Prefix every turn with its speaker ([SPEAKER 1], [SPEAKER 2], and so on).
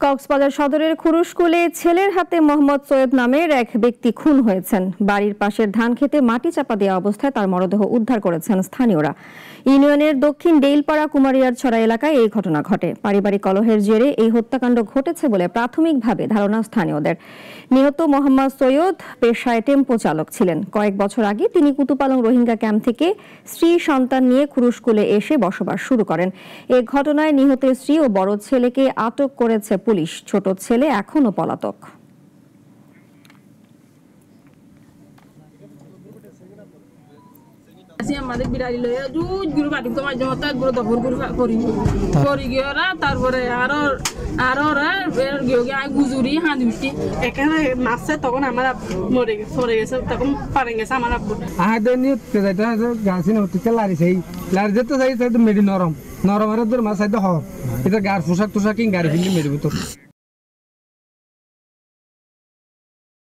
[SPEAKER 1] কক্সবাজার সদরের খুরুশকুলে ছেলের হাতে মোহাম্মদ সৈয়দ নামের এক ব্যক্তি খুন হয়েছেন। বাড়ির পাশের ধান খেতে মাটি চাপা দেওয়া অবস্থায় তার মরদেহ উদ্ধার করেছেন স্থানীয়রা। ইউনিয়নের দক্ষিণ ডেইলপাড়া কুমারিয়ার ছড়া এলাকায় এই ঘটনা ঘটে। পারিবারিক কলহের জেরে এই হত্যাকাণ্ড ঘটেছে বলে প্রাথমিকভাবে ধারণা স্থানীয়দের। নিহত মোহাম্মদ সৈয়দ পেশায় টেম্পো চালক ছিলেন। কয়েক বছর আগে তিনি কুতুপালং রোহিঙ্গা ক্যাম্প থেকে স্ত্রী সন্তান নিয়ে খুরুশকুলে এসে বসবাস শুরু করেন। এই ঘটনায় নিহতের স্ত্রী ও বড় ছেলেকে আটক করেছে পুলিশ। ছোট ছেলে এখনো পলাতক।
[SPEAKER 2] আমাদের বিড়ালি লয়ে রোজ গুরু বাড়ি তো মাঝে মতো গুরু দখল করি গিয়ে তারপরে আরো গুজুরি হাঁদি উঠি এখানে মাসে তখন আমার মরে গেছে তখন পারে গেছে আমার আব্বু
[SPEAKER 3] গাছি নটিতে লারিছে লারিছে তো চাই মেডি নরম নরমের মাছ চাইতে হ এটা গার পোশাক টোশাক গাড়ি ফিলি মেডিব তো